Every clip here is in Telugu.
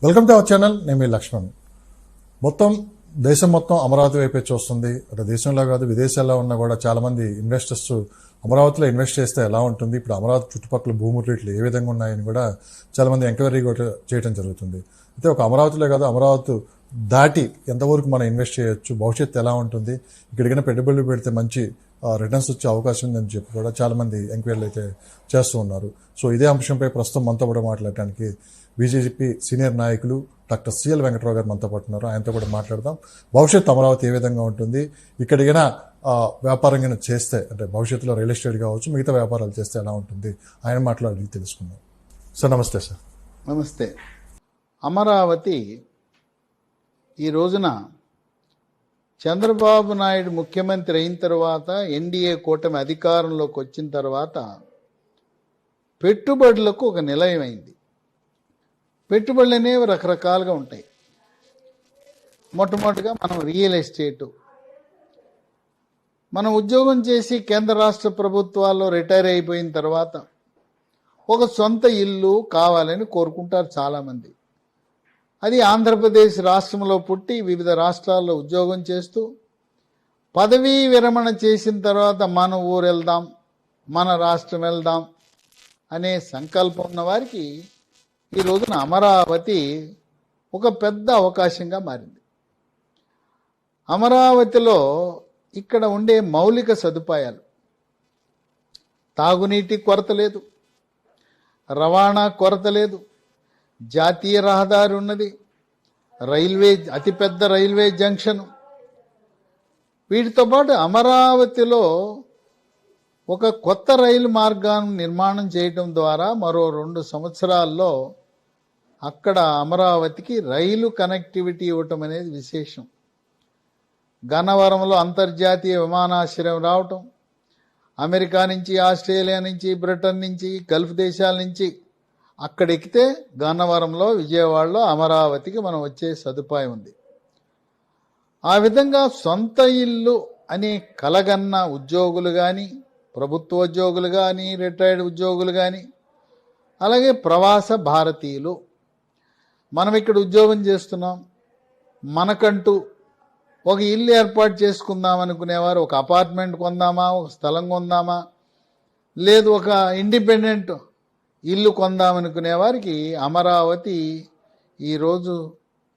Welcome to our channel. నేను మీ లక్ష్మణ్. దేశం మొత్తం అమరావతి వైపే చూస్తుంది. అంటే దేశంలో కాదు విదేశాల్లో ఉన్న కూడా చాలా మంది ఇన్వెస్టర్స్ అమరావతిలో ఇన్వెస్ట్ చేస్తే ఎలా ఉంటుంది, ఇప్పుడు అమరావతి చుట్టుపక్కల భూముల రేట్లు ఏ విధంగా ఉన్నాయని కూడా చాలా మంది ఎంక్వైరీ కూడా చేయడం జరుగుతుంది. అయితే ఒక అమరావతిలో కాదు, అమరావతి దాటి ఎంతవరకు మనం ఇన్వెస్ట్ చేయొచ్చు, భవిష్యత్తు ఎలా ఉంటుంది, ఇక్కడికైనా పెట్టుబడులు పెడితే మంచి రిటర్న్స్ వచ్చే అవకాశం ఉందని చెప్పి కూడా చాలా మంది ఎంక్వైరీలు అయితే చేస్తూ ఉన్నారు. సో ఇదే అంశంపై ప్రస్తుతం మనతో కూడా మాట్లాడటానికి బీజేపీ సీనియర్ నాయకులు డాక్టర్ సిఎల్ వెంకట్రావు గారు మనతో పాటు ఉన్నారు. ఆయనతో కూడా మాట్లాడదాం. భవిష్యత్తు అమరావతి ఏ విధంగా ఉంటుంది, ఇక్కడికైనా వ్యాపారంగా చేస్తే అంటే భవిష్యత్తులో రియల్ ఎస్టేట్ కావచ్చు, మిగతా వ్యాపారాలు చేస్తే ఎలా ఉంటుంది, ఆయన మాట్లాడి తెలుసుకుందాం. సార్ నమస్తే. సార్ నమస్తే. అమరావతి ఈ రోజున చంద్రబాబు నాయుడు ముఖ్యమంత్రి అయిన తర్వాత, ఎన్డీఏ కూటమి అధికారంలోకి వచ్చిన తర్వాత పెట్టుబడులకు ఒక నిలయమైంది. పెట్టుబడులు అనేవి రకరకాలుగా ఉంటాయి. మొట్టమొదటిగా మనం రియల్ ఎస్టేటు, మనం ఉద్యోగం చేసి కేంద్ర రాష్ట్ర ప్రభుత్వాల్లో రిటైర్ అయిపోయిన తర్వాత ఒక సొంత ఇల్లు కావాలని కోరుకుంటారు చాలామంది. అది ఆంధ్రప్రదేశ్ రాష్ట్రంలో పుట్టి వివిధ రాష్ట్రాల్లో ఉద్యోగం చేస్తూ పదవీ విరమణ చేసిన తర్వాత మన ఊరు వెళ్దాం, మన రాష్ట్రం వెళ్దాం అనే సంకల్పం ఉన్న వారికి ఈ రోజున అమరావతి ఒక పెద్ద అవకాశంగా మారింది. అమరావతిలో ఇక్కడ ఉండే మౌలిక సదుపాయాలు, తాగునీటి కొరత లేదు, రవాణా కొరత లేదు, జాతీయ రహదారి ఉన్నది, రైల్వే అతిపెద్ద రైల్వే జంక్షన్. వీటితో పాటు అమరావతిలో ఒక కొత్త రైలు మార్గాన్ని నిర్మాణం చేయడం ద్వారా మరో 2 సంవత్సరాల్లో అక్కడ అమరావతికి రైలు కనెక్టివిటీ ఇవ్వటం అనేది విశేషం. గన్నవరంలో అంతర్జాతీయ విమానాశ్రయం రావటం, అమెరికా నుంచి, ఆస్ట్రేలియా నుంచి, బ్రిటన్ నుంచి, గల్ఫ్ దేశాల నుంచి అక్కడ ఎక్కితే గన్నవరంలో, విజయవాడలో అమరావతికి మనం వచ్చే సదుపాయం ఉంది. ఆ విధంగా సొంత ఇల్లు అని కలగన్న ఉద్యోగులు కానీ, ప్రభుత్వోద్యోగులు కానీ, రిటైర్డ్ ఉద్యోగులు కానీ, అలాగే ప్రవాస భారతీయులు, మనం ఇక్కడ ఉద్యోగం చేస్తున్నాం, మనకంటూ ఒక ఇల్లు ఏర్పాటు చేసుకుందాం అనుకునేవారు, ఒక అపార్ట్మెంట్ కొందామా, ఒక స్థలం కొందామా, లేదు ఒక ఇండిపెండెంట్ ఇల్లు కొందామనుకునే వారికి అమరావతి ఈరోజు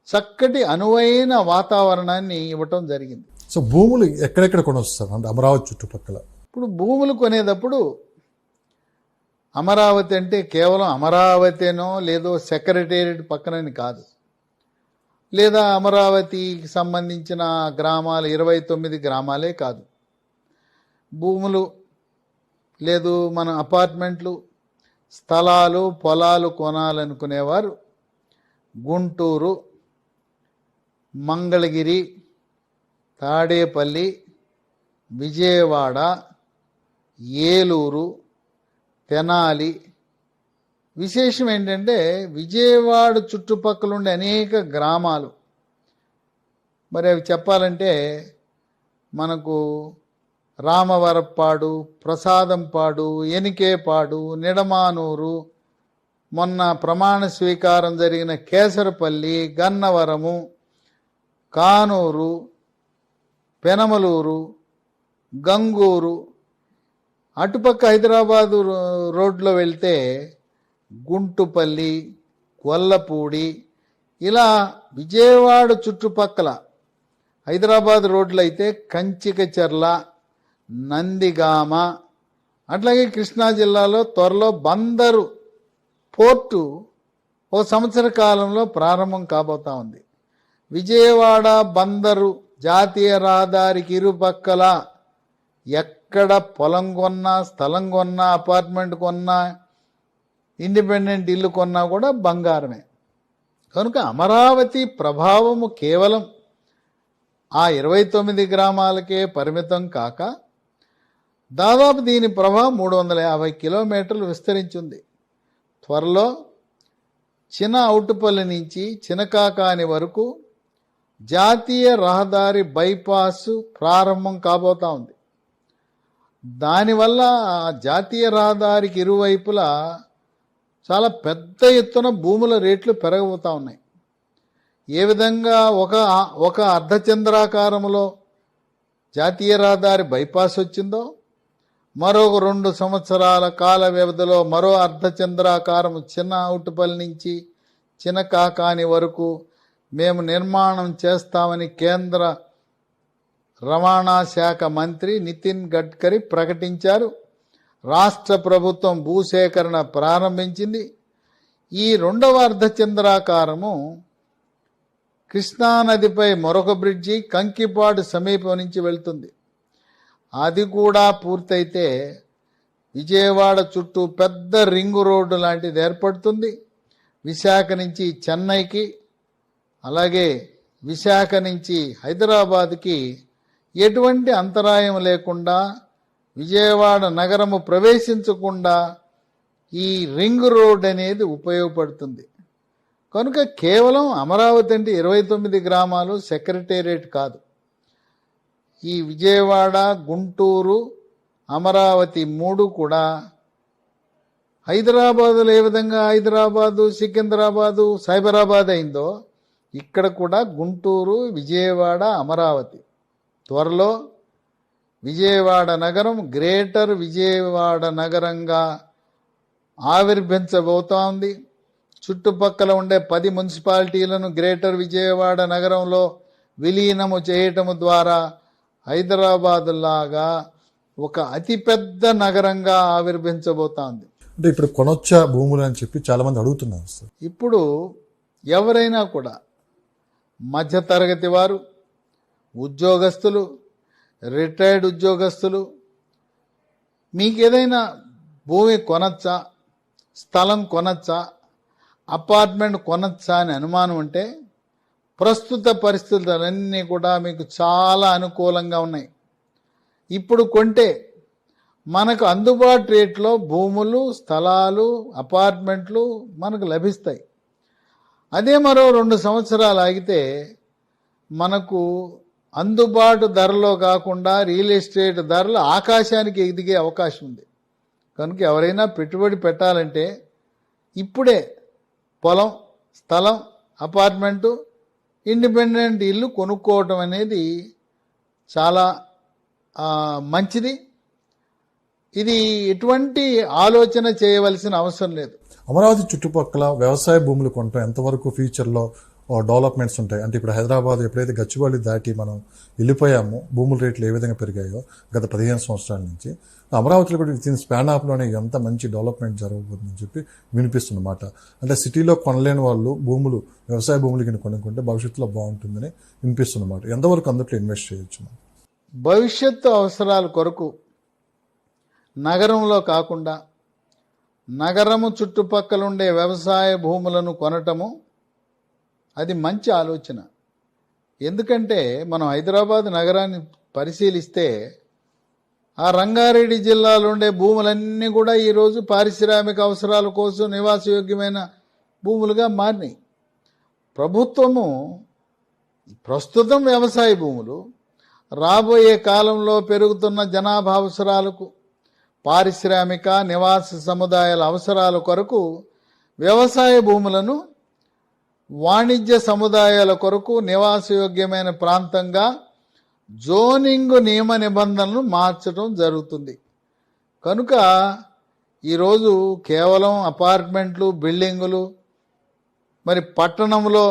చక్కటి అనువైన వాతావరణాన్ని ఇవ్వటం జరిగింది. సో భూములు ఎక్కడెక్కడ కొనొస్తారు అంటే అమరావతి చుట్టుపక్కల? ఇప్పుడు భూములు కొనేటప్పుడు అమరావతి అంటే కేవలం అమరావతినో లేదో సెక్రటేరియట్ పక్కనని కాదు, లేదా అమరావతికి సంబంధించిన గ్రామాలు 29 గ్రామాలే కాదు. భూములు లేదు మన అపార్ట్మెంట్లు, స్థలాలు, పొలాలు కొనాలనుకునేవారు గుంటూరు, మంగళగిరి, తాడేపల్లి, విజయవాడ, ఏలూరు, తెనాలి. విశేషం ఏంటంటే విజయవాడ చుట్టుపక్కల ఉండే అనేక గ్రామాలు, మరి అవి చెప్పాలంటే మనకు రామవరప్పాడు, ప్రసాదంపాడు, ఎనికేపాడు, నిడమానూరు, మొన్న ప్రమాణ స్వీకారం జరిగిన కేసరపల్లి, గన్నవరము, కానూరు, పెనమలూరు, గంగూరు, అటుపక్క హైదరాబాదు రోడ్లో వెళ్తే గుంటుపల్లి, గొల్లపూడి, ఇలా విజయవాడ చుట్టుపక్కల హైదరాబాద్ రోడ్లు అయితే కంచికచర్ల, నందిగామ, అట్లాగే కృష్ణా జిల్లాలో త్వరలో బందరు పోర్టు ఒక సంవత్సర కాలంలో ప్రారంభం కాబోతా ఉంది. విజయవాడ బందరు జాతీయ రహదారికి ఇరుపక్కల ఎక్కడ పొలం కొన్నా, స్థలం కొన్నా, అపార్ట్మెంట్ కొన్నా, ఇండిపెండెంట్ ఇల్లు కొన్నా కూడా బంగారమే. కనుక అమరావతి ప్రభావము కేవలం ఆ 29 గ్రామాలకే పరిమితం కాక దాదాపు దీని ప్రభావం 350 కిలోమీటర్లు విస్తరించింది. త్వరలో చిన అవుటుపల్లి నుంచి చినకాకాని వరకు జాతీయ రహదారి బైపాస్ ప్రారంభం కాబోతా ఉంది. దానివల్ల జాతీయ రహదారికి ఇరువైపులా చాలా పెద్ద ఎత్తున భూముల రేట్లు పెరగబోతా ఉన్నాయి. ఏ విధంగా ఒక అర్ధచంద్రాకారంలో జాతీయ రహదారి బైపాస్ వచ్చిందో, మరొక 2 సంవత్సరాల కాల వ్యవధిలో మరో అర్ధచంద్రాకారం చిన్న అవుటుపల్లి నుంచి చిన్న కాకాని వరకు మేము నిర్మాణం చేస్తామని కేంద్ర రవాణా శాఖ మంత్రి నితిన్ గడ్కరీ ప్రకటించారు. రాష్ట్ర ప్రభుత్వం భూసేకరణ ప్రారంభించింది. ఈ 2వ అర్ధచంద్రాకారము కృష్ణానదిపై మరొక బ్రిడ్జి కంకిపాడు సమీపం నుంచి వెళ్తుంది. అది కూడా పూర్తయితే విజయవాడ చుట్టూ పెద్ద రింగు రోడ్డు లాంటిది ఏర్పడుతుంది. విశాఖ నుంచి చెన్నైకి, అలాగే విశాఖ నుంచి హైదరాబాద్కి ఎటువంటి అంతరాయం లేకుండా, విజయవాడ నగరము ప్రవేశించకుండా ఈ రింగ్ రోడ్ అనేది ఉపయోగపడుతుంది. కనుక కేవలం అమరావతి అంటే 29 గ్రామాలు, సెక్రటేరియట్ కాదు. ఈ విజయవాడ, గుంటూరు, అమరావతి 3 కూడా హైదరాబాదులో ఏ విధంగా హైదరాబాదు, సికింద్రాబాదు, సైబరాబాద్ అయిందో ఇక్కడ కూడా గుంటూరు, విజయవాడ, అమరావతి. త్వరలో విజయవాడ నగరం గ్రేటర్ విజయవాడ నగరంగా ఆవిర్భించబోతోంది. చుట్టుపక్కల ఉండే 10 మున్సిపాలిటీలను గ్రేటర్ విజయవాడ నగరంలో విలీనము చేయటం ద్వారా హైదరాబాద్ లాగా ఒక అతిపెద్ద నగరంగా ఆవిర్భించబోతోంది. అంటే ఇప్పుడు కొనొచ్చా భూములు అని చెప్పి చాలా మంది అడుగుతున్నారు సార్. ఇప్పుడు ఎవరైనా కూడా మధ్యతరగతి వారు, ఉద్యోగస్తులు, రిటైర్డ్ ఉద్యోగస్తులు, మీకు ఏదైనా భూమి కొనచ్చా, స్థలం కొనచ్చా, అపార్ట్మెంట్ కొనచ్చా అని అనుమానం ఉంటే ప్రస్తుత పరిస్థితులన్నీ కూడా మీకు చాలా అనుకూలంగా ఉన్నాయి. ఇప్పుడు కొంటే మనకు అందుబాటు రేట్లో భూములు, స్థలాలు, అపార్ట్మెంట్లు మనకు లభిస్తాయి. అదే మరో 2 సంవత్సరాలు ఆగితే మనకు అందుబాటు ధరలో కాకుండా రియల్ ఎస్టేట్ ధరలు ఆకాశానికి ఎదిగే అవకాశం ఉంది. కనుక ఎవరైనా పెట్టుబడి పెట్టాలంటే ఇప్పుడే పొలం, స్థలం, అపార్ట్మెంటు, ఇండిపెండెంట్ ఇల్లు కొనుక్కోవటం అనేది చాలా మంచిది. ఇది ఎటువంటి ఆలోచన చేయవలసిన అవసరం లేదు. అమరావతి చుట్టుపక్కల వ్యవసాయ భూములు కొనటం ఎంతవరకు ఫ్యూచర్లో డెవలప్మెంట్స్ ఉంటాయి? అంటే ఇప్పుడు హైదరాబాద్ ఎప్పుడైతే గచ్చిబౌలి దాటి మనం వెళ్ళిపోయామో భూముల రేట్లు ఏ విధంగా పెరిగాయో గత 15 సంవత్సరాల నుంచి, అమరావతిలో కూడా విత్ ఇన్ స్పాన్ ఆఫ్లోనే ఎంత మంచి డెవలప్మెంట్ జరగబోతుందని చెప్పి వినిపిస్తున్నమాట. అంటే సిటీలో కొనలేని వాళ్ళు భూములు, వ్యవసాయ భూములు కింద కొనుక్కుంటే భవిష్యత్తులో బాగుంటుందని వినిపిస్తున్నమాట. ఎంతవరకు అందులో ఇన్వెస్ట్ చేయొచ్చు? భవిష్యత్తు అవసరాల కొరకు నగరంలో కాకుండా నగరము చుట్టుపక్కల ఉండే వ్యవసాయ భూములను కొనటము అది మంచి ఆలోచన. ఎందుకంటే మనం హైదరాబాద్ నగరాన్ని పరిశీలిస్తే ఆ రంగారెడ్డి జిల్లాలో ఉండే భూములన్నీ కూడా ఈరోజు పారిశ్రామిక అవసరాల కోసం నివాసయోగ్యమైన భూములుగా మారినాయి. ప్రభుత్వము ప్రస్తుతం వ్యవసాయ భూములు రాబోయే కాలంలో పెరుగుతున్న జనాభా అవసరాలకు, పారిశ్రామిక నివాస సముదాయాల అవసరాల కొరకు వ్యవసాయ భూములను వాణిజ్య సముదాయాల కొరకు నివాసయోగ్యమైన ప్రాంతంగా జోనింగ్ నియమ నిబంధనలు మార్చడం జరుగుతుంది. కనుక ఈరోజు కేవలం అపార్ట్మెంట్లు, బిల్డింగులు, మరి పట్టణంలో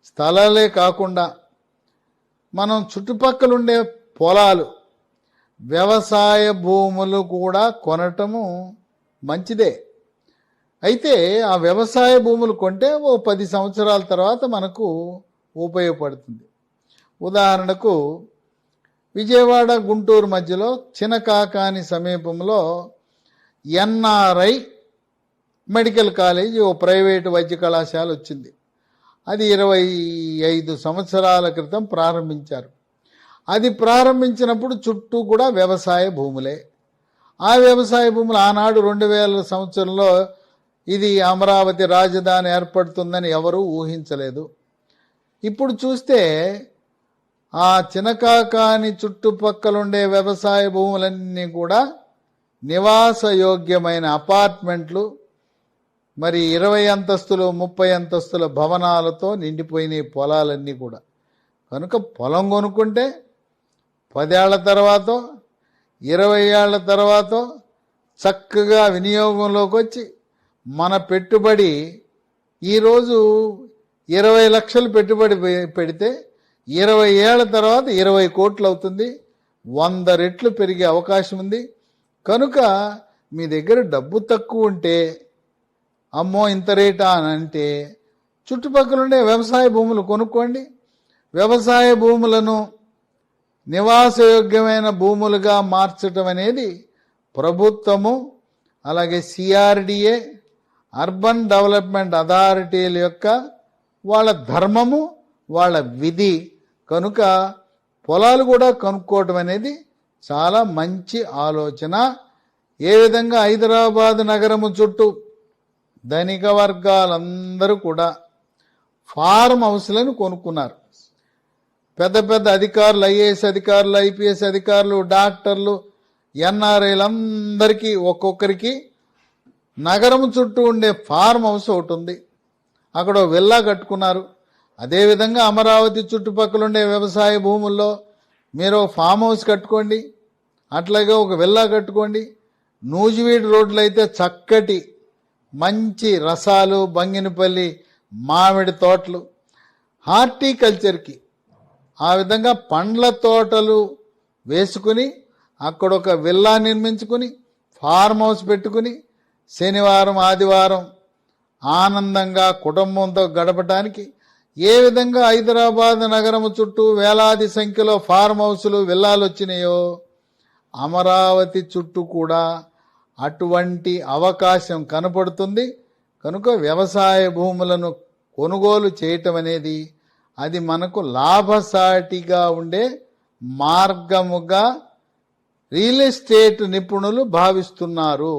స్థలాలే కాకుండా మనం చుట్టుపక్కల ఉండే పొలాలు, వ్యవసాయ భూములు కూడా కొనటము మంచిదే. అయితే ఆ వ్యవసాయ భూములు కొంటే ఓ 10 సంవత్సరాల తర్వాత మనకు ఉపయోగపడుతుంది. ఉదాహరణకు విజయవాడ, గుంటూరు మధ్యలో చినకాకాని సమీపంలో ఎన్ఆర్ఐ మెడికల్ కాలేజ్, ఓ ప్రైవేటు వైద్య కళాశాల వచ్చింది. అది 25 సంవత్సరాల క్రితం ప్రారంభించారు. అది ప్రారంభించినప్పుడు చుట్టూ కూడా వ్యవసాయ భూములే. ఆ వ్యవసాయ భూములు ఆనాడు 2000 సంవత్సరంలో ఇది అమరావతి రాజధాని ఏర్పడుతుందని ఎవరూ ఊహించలేదు. ఇప్పుడు చూస్తే ఆ చినకాకాని చుట్టుపక్కలుండే వ్యవసాయ భూములన్నీ కూడా నివాసయోగ్యమైన అపార్ట్మెంట్లు, మరి 20 అంతస్తులు 30 అంతస్తుల భవనాలతో నిండిపోయినాయి పొలాలన్నీ కూడా. కనుక పొలం కొనుక్కుంటే 10 ఏళ్ల తర్వాత 20 ఏళ్ల తర్వాత చక్కగా వినియోగంలోకి వచ్చి మన పెట్టుబడి ఈరోజు 20 లక్షలు పెట్టుబడి పెడితే 20 ఏళ్ల తర్వాత 20 కోట్లు అవుతుంది. 100 రెట్లు పెరిగే అవకాశం ఉంది. కనుక మీ దగ్గర డబ్బు తక్కువ ఉంటే అమ్మో ఇంత రేటా అని అంటే చుట్టుపక్కల ఉండే వ్యవసాయ భూములు కొనుక్కోండి. వ్యవసాయ భూములను నివాసయోగ్యమైన భూములుగా మార్చడం అనేది ప్రభుత్వము అలాగే సిఆర్డిఏ అర్బన్ డెవలప్మెంట్ అథారిటీల యొక్క వాళ్ళ ధర్మము వాళ్ళ విధి. కనుక పొలాలు కూడా కొనుక్కోవటం అనేది చాలా మంచి ఆలోచన. ఏ విధంగా హైదరాబాద్ నగరము చుట్టూ ధనిక వర్గాలందరూ కూడా ఫార్మ్ హౌస్లను కొనుక్కున్నారు. పెద్ద పెద్ద అధికారులు, ఐఏఎస్ అధికారులు, ఐపీఎస్ అధికారులు, డాక్టర్లు, ఎన్ఆర్ఐలందరికీ ఒక్కొక్కరికి నగరం చుట్టూ ఉండే ఫార్మ్ హౌస్ ఒకటి ఉంది. అక్కడ విల్లా కట్టుకున్నారు. అదేవిధంగా అమరావతి చుట్టుపక్కల ఉండే వ్యవసాయ భూముల్లో మీరు ఫామ్ హౌస్ కట్టుకోండి, అట్లాగే ఒక విల్లా కట్టుకోండి. నూజివీడు రోడ్లు అయితే చక్కటి మంచి రసాలు, బంగినపల్లి మామిడి తోటలు, హార్టికల్చర్కి ఆ విధంగా పండ్ల తోటలు వేసుకుని అక్కడ ఒక విల్లా నిర్మించుకుని ఫార్మ్ హౌస్ పెట్టుకుని శనివారం ఆదివారం ఆనందంగా కుటుంబంతో గడపడానికి ఏ విధంగా హైదరాబాద్ నగరము చుట్టూ వేలాది సంఖ్యలో ఫార్మ్ హౌసులు విల్లాలు వచ్చినాయో అమరావతి చుట్టూ కూడా అటువంటి అవకాశం కనపడుతుంది. కనుక వ్యవసాయ భూములను కొనుగోలు చేయటం అనేది అది మనకు లాభసాటిగా ఉండే మార్గముగా రియల్ ఎస్టేట్ నిపుణులు భావిస్తున్నారు.